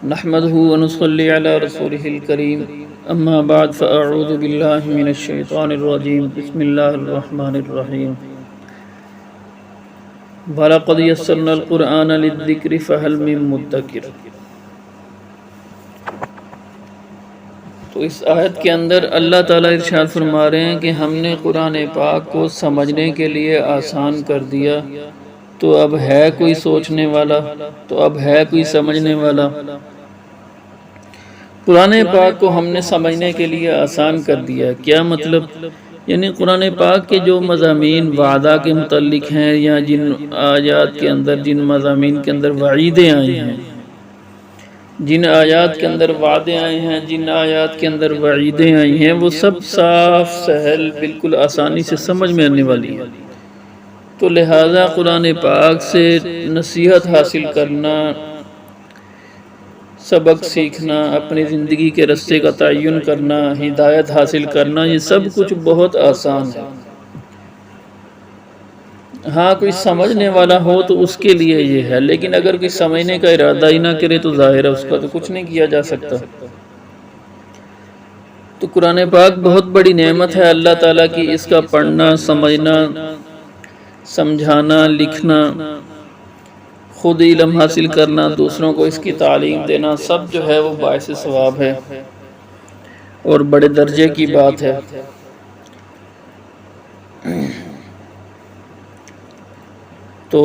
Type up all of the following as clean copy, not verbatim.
نحمده ونصلي على رسوله الكريم اما بعد فاعوذ بالله من الشيطان الرجيم بسم الله الرحمن الرحيم ولقد يسرنا القرآن للذكر فهل من مدكر۔ تو اس آیت کے اندر اللہ تعالیٰ ارشاد فرما رہے ہیں کہ ہم نے قرآن پاک کو سمجھنے کے لیے آسان کر دیا، تو اب ہے کوئی سوچنے والا، تو اب ہے کوئی سمجھنے والا۔ قرآن پاک کو ہم نے سمجھنے کے لیے آسان کر دیا، کیا مطلب؟ یعنی قرآن پاک کے جو مضامین وعدہ کے متعلق ہیں، یا جن آیات کے اندر، جن مضامین کے اندر وعیدیں آئی ہیں، جن آیات کے اندر وعدے آئے ہیں، جن آیات کے اندر وعیدیں آئی ہیں، وہ سب صاف سہل بالکل آسانی سے سمجھ میں آنے والی ہیں۔ تو لہٰذا قرآن پاک سے نصیحت حاصل کرنا، سبق سیکھنا، اپنی زندگی کے رستے کا تعین کرنا، ہدایت حاصل کرنا، یہ سب کچھ بہت آسان ہے۔ ہاں کوئی سمجھنے والا ہو تو اس کے لیے یہ ہے، لیکن اگر کوئی سمجھنے کا ارادہ ہی نہ کرے تو ظاہر ہے اس کا تو کچھ نہیں کیا جا سکتا۔ تو قرآن پاک بہت بڑی نعمت ہے اللہ تعالیٰ کی، اس کا پڑھنا، سمجھنا، سمجھانا، لکھنا، خود علم حاصل کرنا، دوسروں کو اس کی تعلیم دینا، سب جو ہے وہ باعث ثواب ہے اور بڑے درجے کی بات ہے۔ تو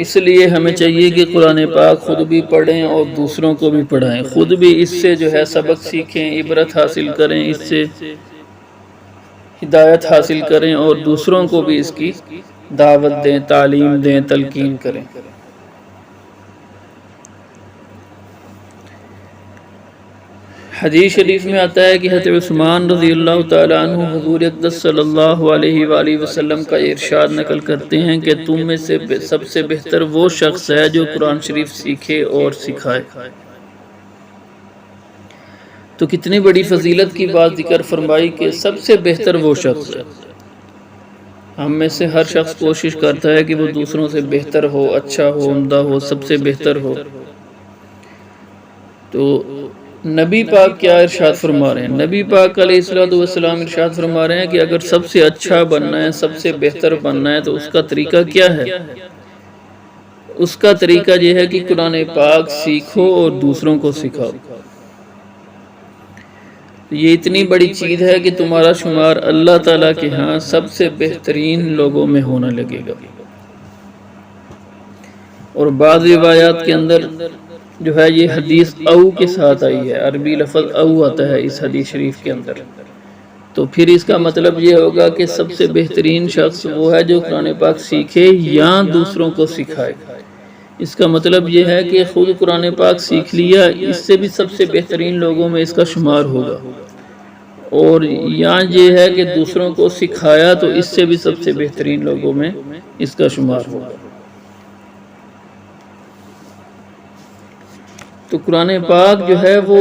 اس لیے ہمیں چاہیے کہ قرآن پاک خود بھی پڑھیں اور دوسروں کو بھی پڑھائیں، خود بھی اس سے جو ہے سبق سیکھیں، عبرت حاصل کریں، اس سے ہدایت حاصل کریں، اور دوسروں کو بھی اس کی دعوت دیں، تعلیم دیں، تلقین کریں۔ حدیث شریف میں آتا ہے کہ حضرت عثمان رضی اللہ تعالیٰ عنہ حضور اقدس صلی اللہ علیہ وآلہ وسلم کا ارشاد نقل کرتے ہیں کہ تم میں سے سب سے بہتر وہ شخص ہے جو قرآن شریف سیکھے اور سکھائے۔ تو کتنی بڑی فضیلت کی بات ذکر فرمائی کہ سب سے بہتر وہ شخص ہے۔ ہم میں سے ہر شخص کوشش کرتا ہے کہ وہ دوسروں سے بہتر ہو، اچھا ہو، عمدہ ہو، سب سے بہتر ہو۔ تو نبی پاک کیا ارشاد فرما رہے ہیں؟ نبی پاک علیہ السلام ارشاد فرما رہے ہیں کہ اگر سب سے اچھا بننا ہے، سب سے بہتر بننا ہے، تو اس کا طریقہ کیا ہے؟ اس کا طریقہ یہ ہے کہ قرآن پاک سیکھو اور دوسروں کو سکھاؤ۔ یہ اتنی بڑی چیز ہے کہ تمہارا شمار اللہ تعالیٰ کے ہاں سب سے بہترین لوگوں میں ہونا لگے گا۔ اور بعض روایات کے اندر جو ہے یہ حدیث او کے ساتھ آئی ہے، عربی لفظ او آتا ہے اس حدیث شریف کے اندر، تو پھر اس کا مطلب یہ ہوگا کہ سب سے بہترین شخص وہ ہے جو قرآن پاک سیکھے یا دوسروں کو سکھائے۔ اس کا مطلب یہ ہے کہ خود قرآن پاک سیکھ لیا، اس سے بھی سب سے بہترین لوگوں میں اس کا شمار ہوگا، اور یا یہ ہے کہ دوسروں کو سکھایا تو اس سے بھی سب سے بہترین لوگوں میں اس کا شمار ہوگا۔ تو قرآن پاک جو ہے وہ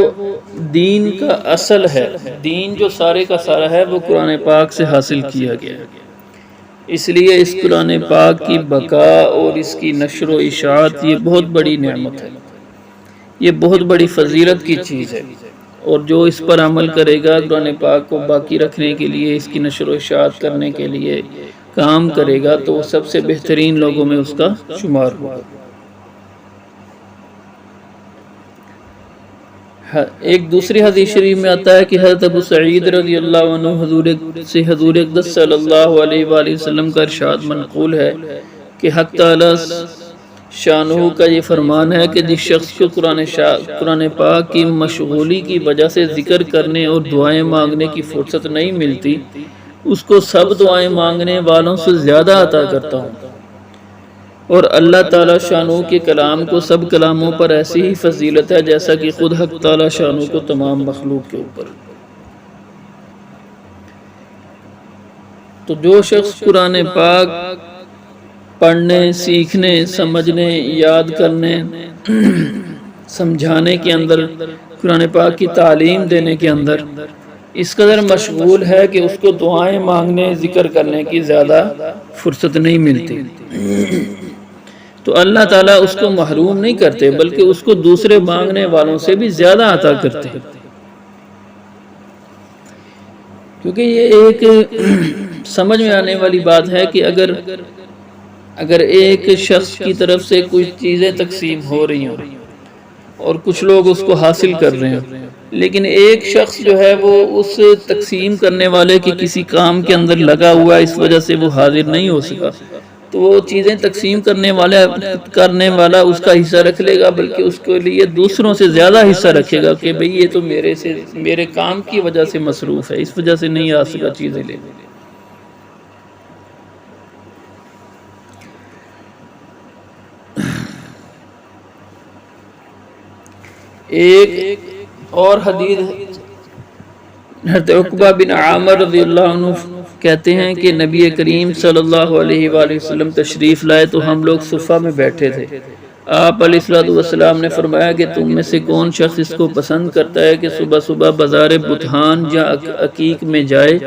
دین کا اصل ہے، دین جو سارے کا سارا ہے وہ قرآن پاک سے حاصل کیا گیا ہے۔ اس لیے اس قرآن پاک کی بقا اور اس کی نشر و اشاعت یہ بہت بڑی نعمت ہے، یہ بہت بڑی فضیلت کی چیز ہے، اور جو اس پر عمل کرے گا، قرآن پاک کو باقی رکھنے کے لیے، اس کی نشر و اشاعت کرنے کے لیے کام کرے گا، تو وہ سب سے بہترین لوگوں میں اس کا شمار ہوگا۔ ایک دوسری حدیث شریف میں آتا ہے کہ حضرت ابو سعید رضی اللہ عنہ حضور اقدس صلی اللہ علیہ وآلہ وسلم کا ارشاد منقول ہے کہ حق تعالی شانہ کا یہ فرمان ہے کہ جس شخص کو قرآن پاک کی مشغولی کی وجہ سے ذکر کرنے اور دعائیں مانگنے کی فرصت نہیں ملتی، اس کو سب دعائیں مانگنے والوں سے زیادہ عطا کرتا ہوں، اور اللہ تعالیٰ شانہ کے کلام کو سب کلاموں پر ایسی ہی فضیلت ہے جیسا کہ خود حق تعالیٰ شانہ کو تمام مخلوق کے اوپر۔ تو جو شخص قرآن پاک پڑھنے، سیکھنے، سمجھنے، یاد کرنے، سمجھانے کے اندر، قرآن پاک کی تعلیم دینے کے اندر اس قدر مشغول ہے کہ اس کو دعائیں مانگنے، ذکر کرنے کی زیادہ فرصت نہیں ملتی۔ تو اللہ تعالیٰ اس کو محروم نہیں کرتے بلکہ اس کو دوسرے مانگنے والوں سے بھی زیادہ عطا کرتے ہیں، کیونکہ یہ ایک سمجھ میں آنے والی بات ہے کہ اگر ایک شخص کی طرف سے کچھ چیزیں تقسیم ہو رہی ہوں اور کچھ لوگ اس کو حاصل کر رہے ہیں، لیکن ایک شخص جو ہے وہ اس تقسیم کرنے والے کی کسی کام کے اندر لگا ہوا ہے، اس وجہ سے وہ حاضر نہیں ہو سکا، تو وہ چیزیں تقسیم کرنے والا اس کا حصہ رکھ لے گا، بلکہ اس کے لیے دوسروں سے زیادہ حصہ رکھے گا کہ بھئی یہ تو میرے کام کی وجہ سے مصروف ہے، اس وجہ سے نہیں آ سکا چیزیں لے۔ ایک اور حدیث حضرت عقبہ بن عامر رضی اللہ عنہ کہتے ہیں کہ نبی کریم صلی اللہ علیہ وآلہ وسلم تشریف لائے تو ہم لوگ صفہ میں بیٹھے تھے۔ آپ علیہ السلام نے فرمایا کہ تم میں سے کون شخص اس کو پسند کرتا ہے کہ صبح صبح بازار بطحان یا عقیق میں جائے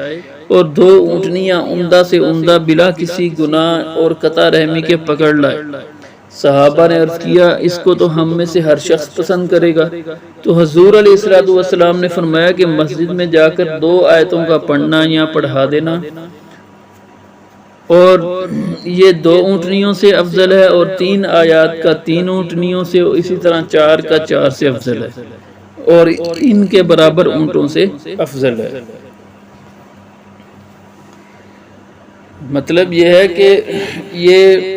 اور 2 اونٹنیاں عمدہ سے عمدہ بلا کسی گناہ اور قطع رحمی کے پکڑ لائے۔ صحابہ نے عرض کیا اس کو تو ہم میں سے ہر شخص پسند کرے گا، تو حضور علیہ السلام نے فرمایا کہ مسجد میں جا کر 2 آیتوں کا پڑھنا یا پڑھا دینا، اور یہ 2 اونٹنیوں سے افضل ہے، اور 3 آیات کا 3 اونٹنیوں سے، اسی طرح 4 کا 4 سے افضل ہے، اور ان کے برابر اونٹوں سے افضل ہے۔ مطلب یہ ہے کہ یہ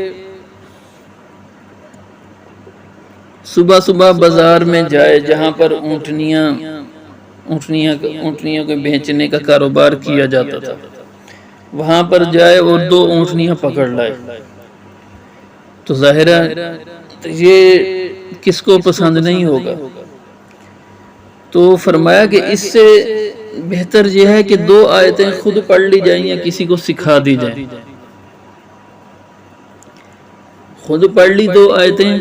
صبح صبح بازار میں جائے جہاں پر اونٹنیاں کو بیچنے کا کاروبار کیا جاتا تھا، وہاں پر جائے اور 2 اونٹنیاں پکڑ لائے، تو ظاہر ہے یہ کس کو پسند نہیں ہوگا۔ تو فرمایا کہ اس سے بہتر یہ ہے کہ 2 آیتیں خود پڑھ لی جائیں یا کسی کو سکھا دی جائیں۔ خود پڑھ لی 2 آیتیں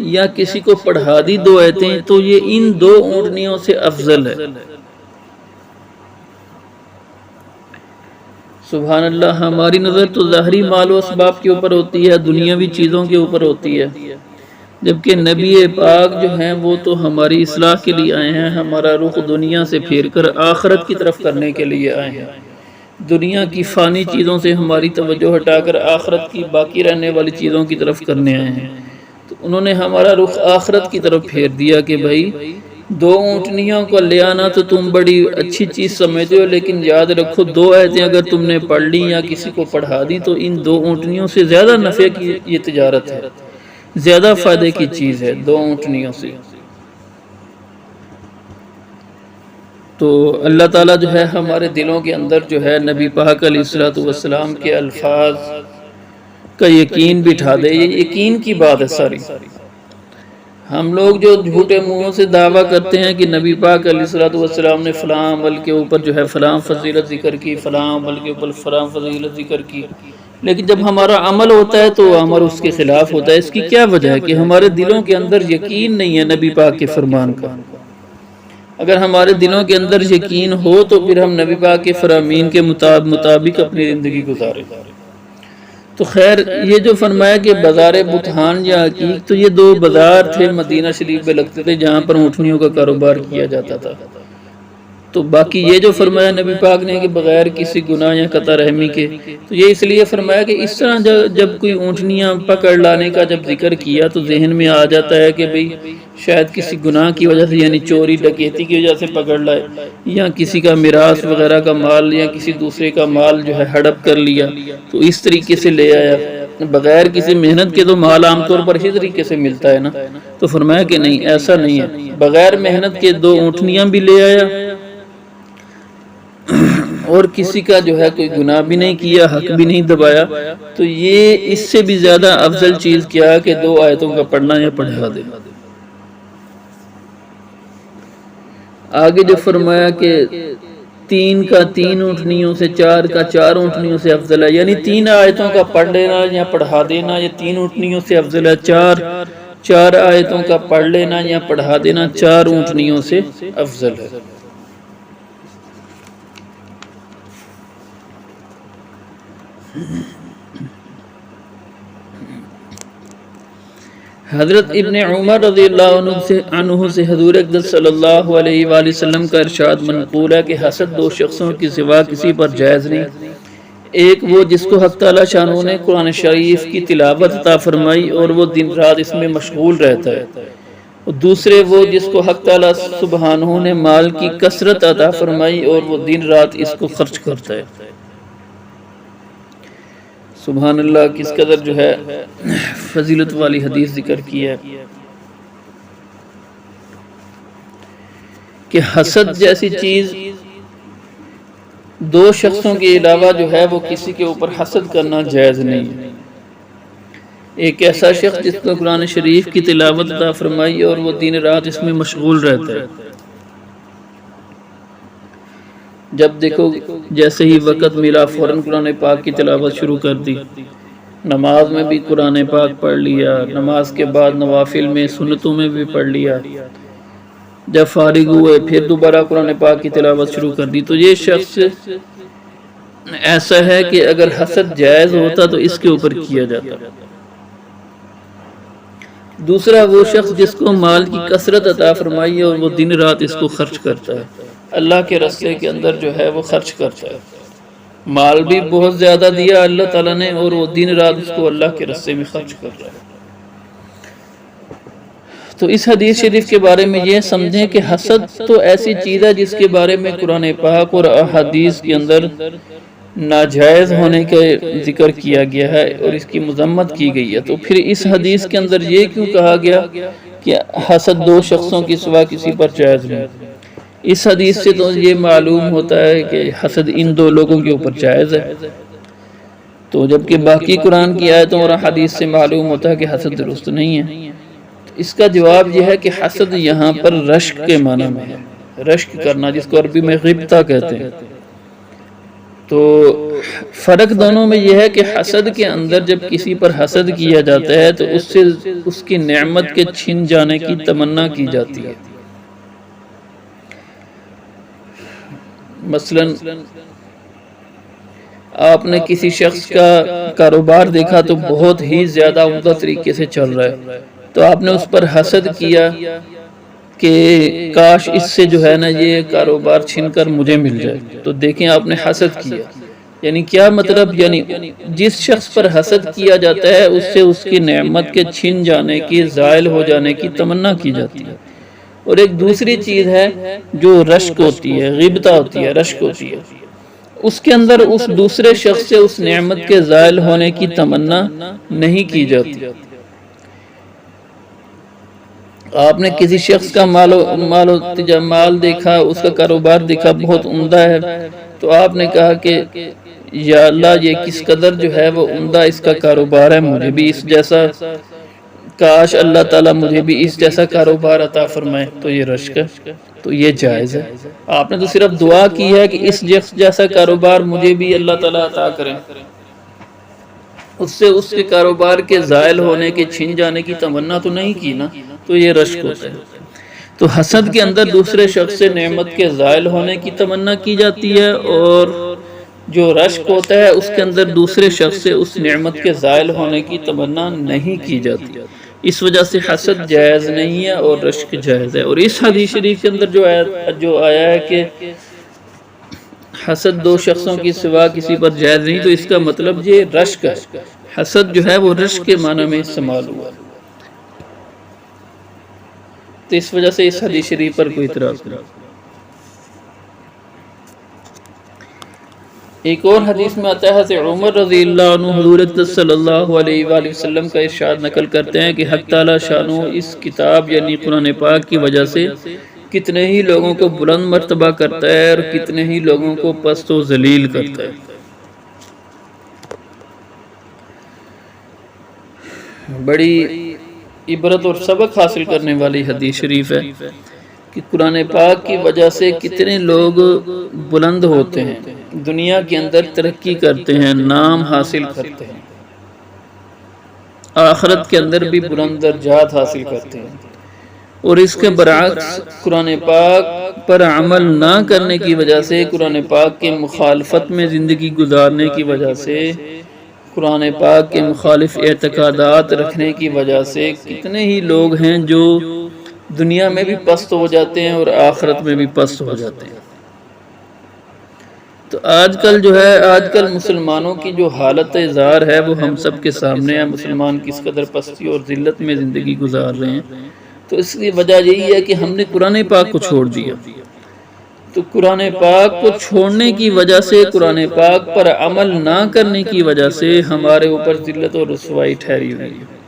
یا کسی کو پڑھا دی 2 آیتیں، تو یہ ان 2 اونٹنیوں سے افضل ہے۔ سبحان اللہ، ہماری نظر تو ظاہری مال و اسباب کے اوپر ہوتی ہے، دنیاوی چیزوں کے اوپر ہوتی ہے، جبکہ نبی پاک جو ہیں وہ تو ہماری اصلاح کے لیے آئے ہیں، ہمارا رخ دنیا سے پھیر کر آخرت کی طرف کرنے کے لیے آئے ہیں، دنیا کی فانی چیزوں سے ہماری توجہ ہٹا کر آخرت کی باقی رہنے والی چیزوں کی طرف کرنے آئے ہیں، تو انہوں نے ہمارا رخ آخرت کی طرف پھیر دیا کہ بھائی 2 اونٹنیوں کو لے آنا تو تم بڑی اچھی چیز سمجھتے ہو، لیکن یاد رکھو 2 آیتیں اگر تم نے پڑھ لی یا کسی کو پڑھا دی تو ان 2 اونٹنیوں سے زیادہ نفع کی یہ تجارت ہے، زیادہ فائدے کی چیز ہے 2 اونٹنیوں سے۔ تو اللہ تعالیٰ جو ہے ہمارے دلوں کے اندر جو ہے نبی پاک علیہ السلام کے الفاظ کا یقین بٹھا دے، یہ یقین کی بات ہے ساری۔ ہم لوگ جو جھوٹے منہوں سے دعویٰ کرتے ہیں کہ نبی پاک علیہ السلام نے فلاں عمل کے اوپر جو ہے فلاں فضیلت ذکر کی، فلاں عمل کے اوپر فلاں فضیلت ذکر کی، لیکن جب ہمارا عمل ہوتا ہے تو عمل اس کے خلاف ہوتا ہے۔ اس کی کیا وجہ ہے؟ کہ ہمارے دلوں کے اندر یقین نہیں ہے نبی پاک کے فرمان کا۔ اگر ہمارے دلوں کے اندر یقین ہو تو پھر ہم نبی پاک کے فرامین کے مطابق اپنی زندگی گزاریں۔ تو خیر، یہ جو فرمایا کہ بازار بطحان یا عقیق، تو یہ 2 بازار تھے مدینہ شریف میں لگتے تھے جہاں پر اونٹنیوں کا کاروبار کیا جاتا تھا۔ تو باقی یہ جو فرمایا نبی پاک نے کہ بغیر کسی گناہ یا قطع رحمی کے، تو یہ اس لیے فرمایا کہ اس طرح جب کوئی اونٹنیاں پکڑ لانے کا جب ذکر کیا تو ذہن میں آ جاتا ہے کہ بھئی شاید کسی گناہ کی وجہ سے، یعنی چوری ڈکیتی کی وجہ سے پکڑ لائے، یا کسی کا میراث وغیرہ کا مال یا کسی دوسرے کا مال جو ہے ہڑپ کر لیا تو اس طریقے سے لے آیا، بغیر کسی محنت کے تو مال عام طور پر اسی طریقے سے ملتا ہے نا۔ تو فرمایا کہ نہیں، ایسا نہیں ہے، بغیر محنت کے 2 اونٹنیاں بھی لے آیا اور کسی کا جو ہے کوئی گناہ بھی نہیں کیا، حق بھی نہیں دبایا، تو یہ اس سے بھی زیادہ افضل چیز کیا کہ 2 آیتوں کا پڑھنا یا پڑھا دے۔ آگے جو فرمایا کہ 3 کا 3 اونٹنیوں سے، 4 کا 4 اونٹنیوں سے افضل ہے، یعنی 3 آیتوں کا پڑھ لینا یا پڑھا دینا یہ 3 اونٹنیوں سے افضل ہے، 4 آیتوں کا پڑھ لینا یا پڑھا دینا 4 اونٹنیوں سے افضل ہے۔ حضرت ابن عمر رضی اللہ عنہ سے حضور اقدس صلی اللہ علیہ وآلہ وسلم کا ارشاد منقول ہے کہ حسد دو شخصوں کی سوا کسی پر جائز نہیں، ایک وہ جس کو حق تعالی شانہ نے قرآن شریف کی تلاوت عطا فرمائی اور وہ دن رات اس میں مشغول رہتا ہے، اور دوسرے وہ جس کو حق تعالی سبحانہ نے مال کی کثرت عطا فرمائی اور وہ دن رات اس کو خرچ کرتا ہے۔ سبحان اللہ، کس قدر جو ہے فضیلت والی حدیث ذکر کی ہے کہ حسد جیسی چیز دو شخصوں کے علاوہ جو ہے وہ کسی کے اوپر حسد کرنا جائز نہیں ہے۔ ایک ایسا شخص جس کو قرآن شریف کی تلاوت عطا فرمائی اور وہ دن رات اس میں مشغول رہتا ہے، جب دیکھو جیسے ہی وقت ملا فوراً قرآن پاک کی تلاوت شروع کر دی، نماز میں بھی قرآن پاک پڑھ لیا، نماز کے بعد نوافل میں سنتوں میں بھی پڑھ لیا، جب فارغ ہوئے پھر دوبارہ قرآن پاک کی تلاوت شروع کر دی، تو یہ شخص ایسا ہے کہ اگر حسد جائز ہوتا تو اس کے اوپر کیا جاتا۔ دوسرا وہ شخص جس کو مال کی کثرت عطا فرمائی اور وہ دن رات اس کو خرچ کرتا ہے، اللہ کے راستے کے اندر جو ہے وہ خرچ کرتا ہے، مال بھی بہت زیادہ دیا اللہ تعالیٰ نے اور وہ دن رات اس کو اللہ کے راستے میں خرچ کر رہا ہے۔ تو اس حدیث شریف کے بارے میں یہ سمجھیں کہ حسد تو ایسی چیز ہے جس کے بارے میں قرآن پاک اور احادیث کے اندر ناجائز ہونے کا ذکر کیا گیا ہے اور اس کی مذمت کی گئی ہے، تو پھر اس حدیث کے اندر یہ کیوں کہا گیا کہ حسد دو شخصوں کی سوا کسی پر جائز نہیں؟ اس حدیث سے تو یہ معلوم ہوتا ہے کہ حسد ان دو لوگوں کے اوپر جائز ہے، تو جبکہ باقی قرآن کی آیتوں اور حدیث سے معلوم ہوتا ہے کہ حسد درست نہیں ہے۔ اس کا جواب یہ ہے کہ حسد یہاں پر رشک کے معنی میں ہے، رشک کرنا، جس کو عربی میں غبطہ کہتے ہیں۔ تو فرق دونوں میں یہ ہے کہ حسد کے اندر جب کسی پر حسد کیا جاتا ہے تو اس سے اس کی نعمت کے چھن جانے کی تمنا کی جاتی ہے۔ مثلا آپ نے کسی شخص کا کاروبار دیکھا تو بہت ہی زیادہ عمدہ طریقے سے چل رہا ہے، تو آپ نے اس پر حسد کیا کہ کاش اس سے جو ہے نا یہ کاروبار چھن کر مجھے مل جائے، تو دیکھیں آپ نے حسد کیا، یعنی کیا مطلب، یعنی جس شخص پر حسد کیا جاتا ہے اس سے اس کی نعمت کے چھن جانے کی، زائل ہو جانے کی تمنا کی جاتی ہے۔ اور ایک دوسری چیز ہے جو رشک ہوتی ہے، غبطہ ہوتی ہے، رشک ہوتی ہے، اس کے اندر اس دوسرے شخص سے اس نعمت کے زائل ہونے کی تمنا نہیں کی جاتی۔ آپ نے کسی شخص کا مال دیکھا، اس کا کاروبار دیکھا بہت عمدہ ہے، تو آپ نے کہا کہ یا اللہ یہ کس قدر جو ہے وہ عمدہ اس کا کاروبار ہے، مجھے بھی اس جیسا، کاش اللہ تعالیٰ مجھے بھی اس جیسا کاروبار عطا فرمائے، تو یہ رشک ہے، تو یہ جائز ہے۔ آپ نے تو صرف دعا کی ہے کہ اس جیسا کاروبار مجھے بھی اللہ تعالیٰ عطا کرے، اس سے اس کے کاروبار کے زائل ہونے کے، چھن جانے کی تمنا تو نہیں کی نا، تو یہ رشک ہوتا ہے۔ تو حسد کے اندر دوسرے شخص سے نعمت کے زائل ہونے کی تمنا کی جاتی ہے، اور جو رشک ہوتا ہے اس کے اندر دوسرے شخص سے اس نعمت کے زائل ہونے کی تمنا نہیں کی جاتی۔ اس وجہ سے حسد جائز نہیں ہے اور رشک جائز ہے۔ اور اس حدیث شریف کے اندر جو آیا ہے کہ حسد دو شخصوں کی سوا کسی پر جائز نہیں، تو اس کا مطلب یہ رشک ہے، حسد جو ہے وہ رشک کے معنی میں استعمال ہوا، تو اس وجہ سے اس حدیث شریف پر کوئی اعتراض نہیں۔ ایک اور حدیث میں آتا ہے کہ عمر رضی اللہ عنہ حضور صلی اللہ علیہ وآلہ وسلم کا ارشاد نقل کرتے ہیں کہ حق تعالی شانہ اس کتاب یعنی قرآن پاک کی وجہ سے کتنے ہی لوگوں کو بلند مرتبہ کرتا ہے اور کتنے ہی لوگوں کو پست و ذلیل کرتا ہے۔ بڑی عبرت اور سبق حاصل کرنے والی حدیث شریف ہے کہ قرآن پاک کی وجہ سے کتنے لوگ بلند ہوتے ہیں، دنیا کے اندر ترقی کرتے ہیں، نام حاصل کرتے ہیں، آخرت کے اندر بھی بلند درجات حاصل کرتے ہیں، اور اس کے برعکس قرآن پاک پر عمل نہ کرنے کی وجہ سے، قرآن پاک کے مخالفت میں زندگی گزارنے کی وجہ سے قرآن پاک کے مخالف اعتقادات رکھنے کی وجہ سے کتنے ہی لوگ ہیں جو دنیا میں بھی پست ہو جاتے ہیں اور آخرت میں بھی پست ہو جاتے ہیں۔ تو آج کل مسلمانوں کی جو حالت زار ہے وہ ہم سب کے سامنے ہے۔ مسلمان کس قدر پستی اور ذلت میں زندگی گزار رہے ہیں، تو اس کی وجہ یہی ہے کہ ہم نے قرآن پاک کو چھوڑ دیا۔ تو قرآن پاک کو چھوڑنے کی وجہ سے، قرآن پاک پر عمل نہ کرنے کی وجہ سے ہمارے اوپر ذلت اور رسوائی ٹھہری ہوئی ہے۔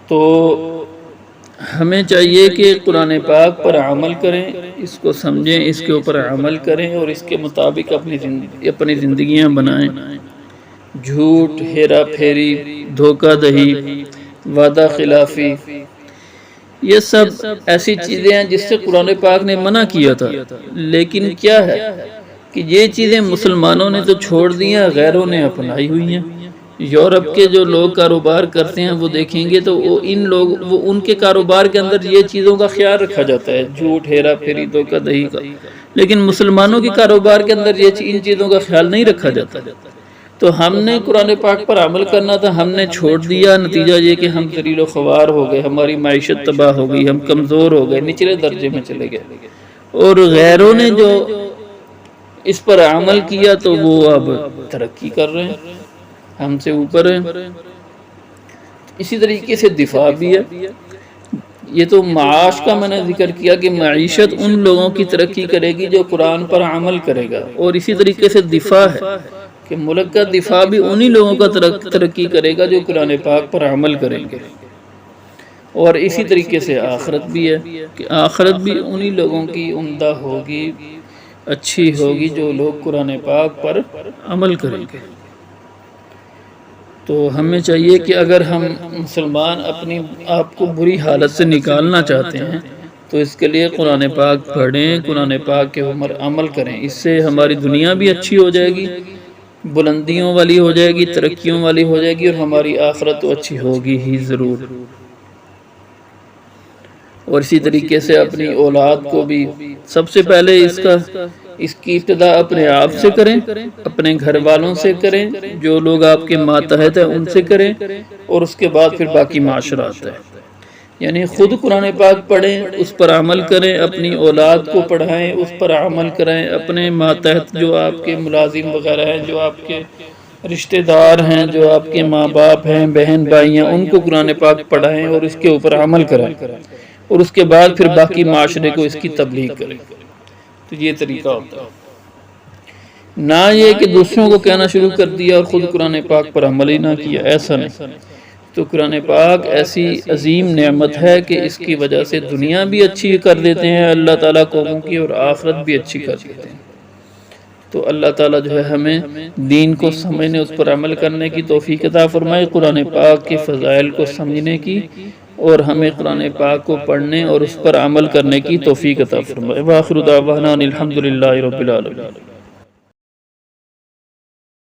تو ہمیں چاہیے کہ قرآن پاک پر عمل کریں، اس کو سمجھیں، اس کے اوپر عمل کریں اور اس کے مطابق اپنی زندگیاں بنائیں۔ جھوٹ، ہیرا پھیری، دھوکہ دہی، وعدہ خلافی، یہ سب ایسی چیزیں ہیں جس سے قرآن پاک نے منع کیا تھا، لیکن کیا ہے کہ یہ چیزیں مسلمانوں نے تو چھوڑ دی ہیں، غیروں نے اپنائی ہوئی ہیں۔ یورپ کے جو لوگ کاروبار کرتے ہیں وہ دیکھیں گے تو وہ ان کے کاروبار کے اندر یہ چیزوں کا خیال رکھا جاتا ہے، جھوٹ، ہیرا پھیری، دھوکہ دہی کا، لیکن مسلمانوں کے کاروبار کے اندر ان چیزوں کا خیال نہیں رکھا جاتا۔ تو ہم نے قرآن پاک پر عمل کرنا تھا، ہم نے چھوڑ دیا، نتیجہ یہ کہ ہم ذلیل و خوار ہو گئے، ہماری معیشت تباہ ہو گئی، ہم کمزور ہو گئے، نچلے درجے میں چلے گئے، اور غیروں نے جو اس پر عمل کیا تو وہ اب ترقی کر رہے ہیں، ہم سے اوپر ہیں۔ اسی طریقے سے دفاع بھی ہے۔ یہ تو معاش کا میں نے ذکر کیا کہ معیشت ان لوگوں کی ترقی کرے گی جو قرآن پر عمل کرے گا، اور اسی طریقے سے دفاع ہے کہ ملک کا دفاع بھی انہی لوگوں کا ترقی کرے گا جو قرآن پاک پر عمل کریں گے، اور اسی طریقے سے آخرت بھی ہے کہ آخرت بھی انہی لوگوں کی عمدہ ہوگی، اچھی ہوگی جو لوگ قرآن پاک پر عمل کریں گے۔ تو ہمیں چاہیے کہ اگر ہم مسلمان اپنی آپ کو بری حالت سے نکالنا چاہتے ہیں تو اس کے لیے قرآن پاک پڑھیں، قرآن پاک کے اوپر عمل کریں، اس سے ہماری دنیا بھی اچھی ہو جائے گی، بلندیوں والی ہو جائے گی، ترقیوں والی ہو جائے گی، اور ہماری آخرت تو اچھی ہوگی ہی ضرور۔ اور اسی طریقے سے اپنی اولاد کو بھی سب سے پہلے اس کی ابتدا اپنے آپ سے کریں، اپنے گھر والوں سے کریں، جو لوگ آپ کے ماتحت ہیں ان سے کریں، اور اس کے بعد پھر باقی معاشرہ آتا ہے۔ یعنی خود قرآن پاک پڑھیں، اس پر عمل کریں، اپنی اولاد کو پڑھائیں، اس پر عمل کریں، اپنے ماتحت جو آپ کے ملازم وغیرہ ہیں، جو آپ کے رشتہ دار ہیں، جو آپ کے ماں باپ ہیں، بہن بھائی ہیں، ان کو قرآن پاک پڑھائیں اور اس کے اوپر عمل کریں، اور اس کے بعد پھر باقی معاشرے کو اس کی تبلیغ کریں۔ تو یہ طریقہ ہوتا ہے، نہ یہ کہ دوسروں کو کہنا شروع کر دیا اور خود قرآن پاک پر عمل ہی نہ کیا، ایسا نہیں۔ تو قرآن پاک ایسی عظیم نعمت ہے کہ اس کی وجہ سے دنیا بھی اچھی کر دیتے ہیں اللہ تعالیٰ قوموں کی، اور آخرت بھی اچھی کر دیتے ہیں۔ تو اللہ تعالیٰ جو ہے ہمیں دین کو سمجھنے، اس پر عمل کرنے کی توفیق عطا فرمائے، قرآن پاک کے فضائل کو سمجھنے کی، اور ہمیں قرآن پاک کو پڑھنے اور اس پر عمل کرنے کی توفیق عطا فرمائے۔ وآخر دعوانا الحمدللہ رب العالمین۔